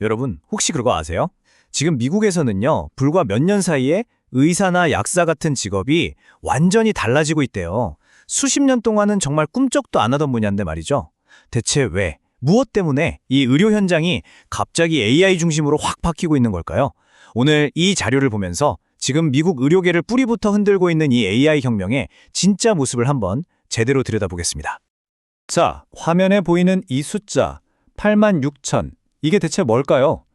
여러분, 혹시 그거 아세요? 지금 미국에서는요, 불과 몇 년 사이에 의사나 약사 같은 직업이 완전히 달라지고 있대요. 수십 년 동안은 정말 꿈쩍도 안 하던 분야인데 말이죠. 대체 왜, 무엇 때문에 이 의료 현장이 갑자기 AI 중심으로 확 바뀌고 있는 걸까요? 오늘 이 자료를 보면서 지금 미국 의료계를 뿌리부터 흔들고 있는 이 AI 혁명의 진짜 모습을 한번 제대로 들여다보겠습니다. 자, 화면에 보이는 이 숫자 86,000. 이게 대체 뭘까요?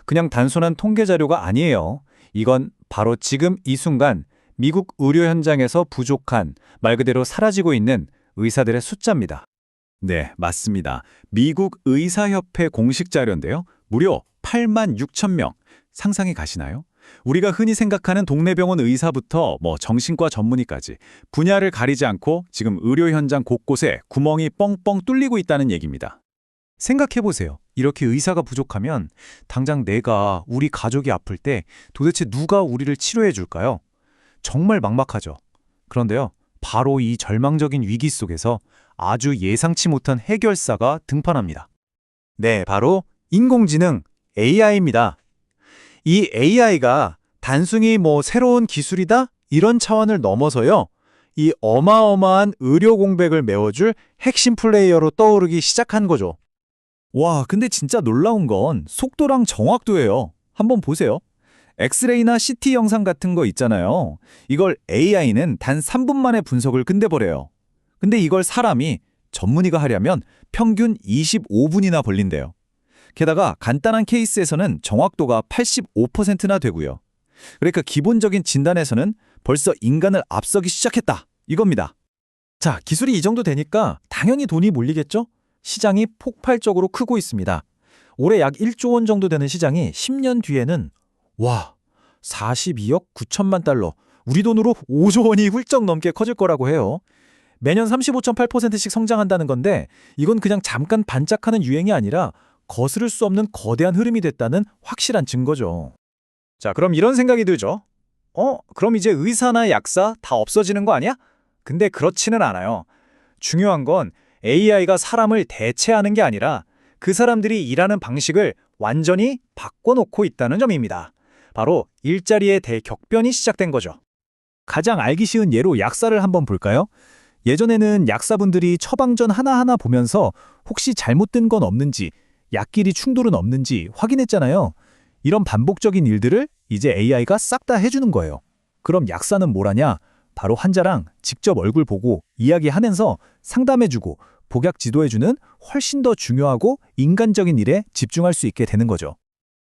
그냥 단순한 통계 자료가 아니에요. 이건 바로 지금 이 순간 미국 의료 현장에서 부족한, 말 그대로 사라지고 있는 의사들의 숫자입니다. 네, 맞습니다. 미국 의사협회 공식 자료인데요. 무려 86,000명. 상상이 가시나요? 우리가 흔히 생각하는 동네 병원 의사부터 정신과 전문의까지 분야를 가리지 않고 지금 의료 현장 곳곳에 구멍이 뻥뻥 뚫리고 있다는 얘기입니다. 생각해보세요. 이렇게 의사가 부족하면 당장 내가, 우리 가족이 아플 때 도대체 누가 우리를 치료해 줄까요? 정말 막막하죠. 그런데요, 바로 이 절망적인 위기 속에서 아주 예상치 못한 해결사가 등판합니다. 네, 바로 인공지능 AI입니다. 이 AI가 단순히 새로운 기술이다? 이런 차원을 넘어서요, 이 어마어마한 의료 공백을 메워줄 핵심 플레이어로 떠오르기 시작한 거죠. 와, 근데 진짜 놀라운 건 속도랑 정확도예요. 한번 보세요. 엑스레이나 CT 영상 같은 거 있잖아요. 이걸 AI는 단 3분 만에 분석을 끝내버려요. 근데 이걸 사람이, 전문의가 하려면 평균 25분이나 걸린대요. 게다가 간단한 케이스에서는 정확도가 85%나 되고요. 그러니까 기본적인 진단에서는 벌써 인간을 앞서기 시작했다, 이겁니다. 자, 기술이 이 정도 되니까 당연히 돈이 몰리겠죠? 시장이 폭발적으로 크고 있습니다. 올해 약 1조 원 정도 되는 시장이 10년 뒤에는 42억 9천만 달러, 우리 돈으로 5조 원이 훌쩍 넘게 커질 거라고 해요. 매년 35.8%씩 성장한다는 건데, 이건 그냥 잠깐 반짝하는 유행이 아니라 거스를 수 없는 거대한 흐름이 됐다는 확실한 증거죠. 자, 그럼 이런 생각이 들죠. 그럼 이제 의사나 약사 다 없어지는 거 아니야? 근데 그렇지는 않아요. 중요한 건 AI가 사람을 대체하는 게 아니라 그 사람들이 일하는 방식을 완전히 바꿔놓고 있다는 점입니다. 바로 일자리의 대격변이 시작된 거죠. 가장 알기 쉬운 예로 약사를 한번 볼까요? 예전에는 약사분들이 처방전 하나하나 보면서 혹시 잘못된 건 없는지, 약끼리 충돌은 없는지 확인했잖아요. 이런 반복적인 일들을 이제 AI가 싹 다 해주는 거예요. 그럼 약사는 뭘 하냐? 바로 환자랑 직접 얼굴 보고 이야기하면서 상담해주고 복약 지도해주는 훨씬 더 중요하고 인간적인 일에 집중할 수 있게 되는 거죠.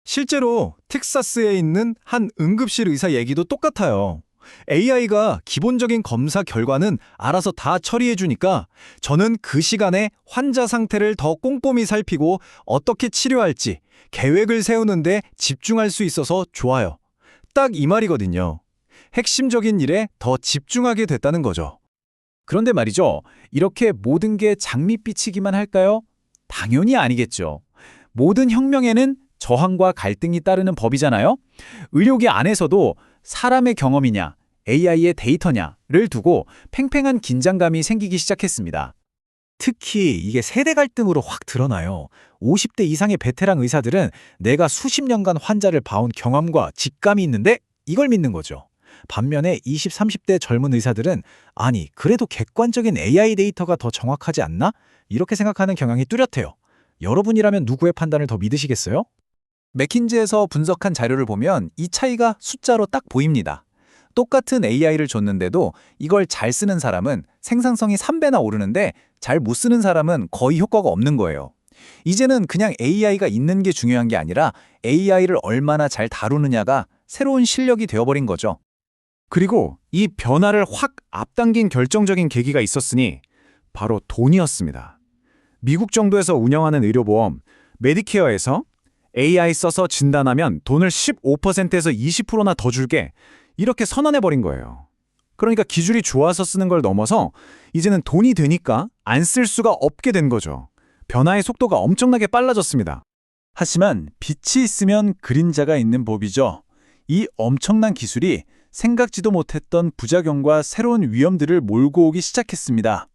실제로 텍사스에 있는 한 응급실 의사 얘기도 똑같아요. AI가 기본적인 검사 결과는 알아서 다 처리해주니까 저는 그 시간에 환자 상태를 더 꼼꼼히 살피고 어떻게 치료할지 계획을 세우는데 집중할 수 있어서 좋아요. 딱 이 말이거든요. 핵심적인 일에 더 집중하게 됐다는 거죠. 그런데 말이죠, 이렇게 모든 게 장밋빛이기만 할까요? 당연히 아니겠죠. 모든 혁명에는 저항과 갈등이 따르는 법이잖아요. 의료계 안에서도 사람의 경험이냐, AI의 데이터냐를 두고 팽팽한 긴장감이 생기기 시작했습니다. 특히 이게 세대 갈등으로 확 드러나요. 50대 이상의 베테랑 의사들은 내가 수십 년간 환자를 봐온 경험과 직감이 있는데 이걸 믿는 거죠. 반면에 20, 30대 젊은 의사들은 아니, 그래도 객관적인 AI 데이터가 더 정확하지 않나? 이렇게 생각하는 경향이 뚜렷해요. 여러분이라면 누구의 판단을 더 믿으시겠어요? 맥킨지에서 분석한 자료를 보면 이 차이가 숫자로 딱 보입니다. 똑같은 AI를 줬는데도 이걸 잘 쓰는 사람은 생산성이 3배나 오르는데 잘 못 쓰는 사람은 거의 효과가 없는 거예요. 이제는 그냥 AI가 있는 게 중요한 게 아니라 AI를 얼마나 잘 다루느냐가 새로운 실력이 되어버린 거죠. 그리고 이 변화를 확 앞당긴 결정적인 계기가 있었으니 바로 돈이었습니다. 미국 정부에서 운영하는 의료보험 메디케어에서 AI 써서 진단하면 돈을 15%에서 20%나 더 줄게, 이렇게 선언해버린 거예요. 그러니까 기술이 좋아서 쓰는 걸 넘어서 이제는 돈이 되니까 안 쓸 수가 없게 된 거죠. 변화의 속도가 엄청나게 빨라졌습니다. 하지만 빛이 있으면 그림자가 있는 법이죠. 이 엄청난 기술이 생각지도 못했던 부작용과 새로운 위험들을 몰고 오기 시작했습니다.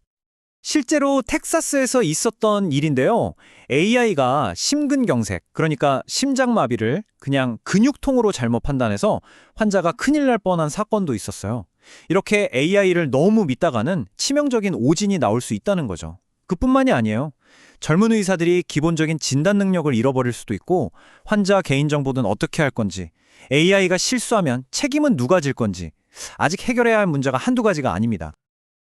실제로 텍사스에서 있었던 일인데요. AI가 심근경색, 그러니까 심장마비를 그냥 근육통으로 잘못 판단해서 환자가 큰일 날 뻔한 사건도 있었어요. 이렇게 AI를 너무 믿다가는 치명적인 오진이 나올 수 있다는 거죠. 그뿐만이 아니에요. 젊은 의사들이 기본적인 진단 능력을 잃어버릴 수도 있고 환자 개인정보는 어떻게 할 건지, AI가 실수하면 책임은 누가 질 건지 아직 해결해야 할 문제가 한두 가지가 아닙니다.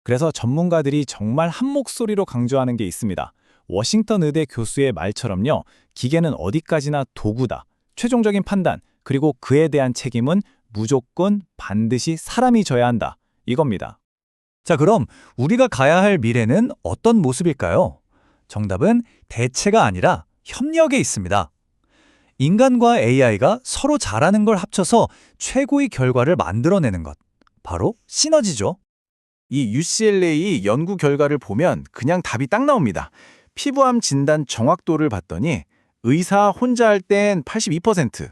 그래서 전문가들이 정말 한 목소리로 강조하는 게 있습니다. 워싱턴 의대 교수의 말처럼요. 기계는 어디까지나 도구다. 최종적인 판단, 그리고 그에 대한 책임은 무조건 반드시 사람이 져야 한다. 이겁니다. 자, 그럼 우리가 가야 할 미래는 어떤 모습일까요? 정답은 대체가 아니라 협력에 있습니다. 인간과 AI가 서로 잘하는 걸 합쳐서 최고의 결과를 만들어내는 것. 바로 시너지죠. 이 UCLA 연구 결과를 보면 그냥 답이 딱 나옵니다. 피부암 진단 정확도를 봤더니 의사 혼자 할 땐 82%,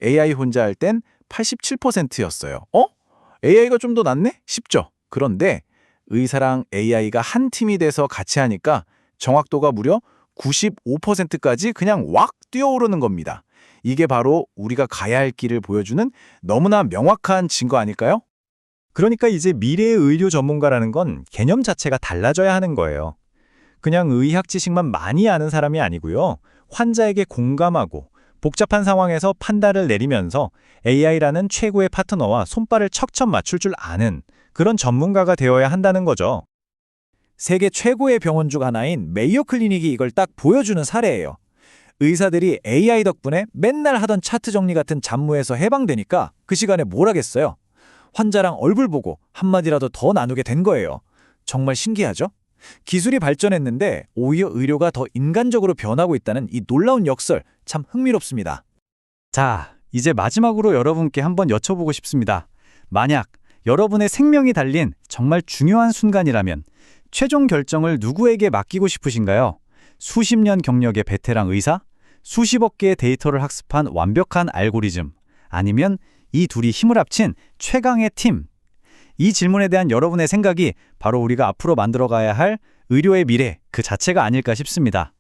AI 혼자 할 땐 87%였어요. AI가 좀 더 낫네? 싶죠? 그런데 의사랑 AI가 한 팀이 돼서 같이 하니까 정확도가 무려 95%까지 그냥 왁 뛰어오르는 겁니다. 이게 바로 우리가 가야 할 길을 보여주는 너무나 명확한 증거 아닐까요? 그러니까 이제 미래의 의료 전문가라는 건 개념 자체가 달라져야 하는 거예요. 그냥 의학 지식만 많이 아는 사람이 아니고요. 환자에게 공감하고 복잡한 상황에서 판단을 내리면서 AI라는 최고의 파트너와 손발을 척척 맞출 줄 아는 그런 전문가가 되어야 한다는 거죠. 세계 최고의 병원 중 하나인 메이오 클리닉이 이걸 딱 보여주는 사례예요. 의사들이 AI 덕분에 맨날 하던 차트 정리 같은 잡무에서 해방되니까 그 시간에 뭘 하겠어요? 환자랑 얼굴 보고 한마디라도 더 나누게 된 거예요. 정말 신기하죠? 기술이 발전했는데 오히려 의료가 더 인간적으로 변하고 있다는 이 놀라운 역설, 참 흥미롭습니다. 자, 이제 마지막으로 여러분께 한번 여쭤보고 싶습니다. 만약 여러분의 생명이 달린 정말 중요한 순간이라면 최종 결정을 누구에게 맡기고 싶으신가요? 수십 년 경력의 베테랑 의사? 수십억 개의 데이터를 학습한 완벽한 알고리즘? 아니면 이 둘이 힘을 합친 최강의 팀? 이 질문에 대한 여러분의 생각이 바로 우리가 앞으로 만들어가야 할 의료의 미래 그 자체가 아닐까 싶습니다.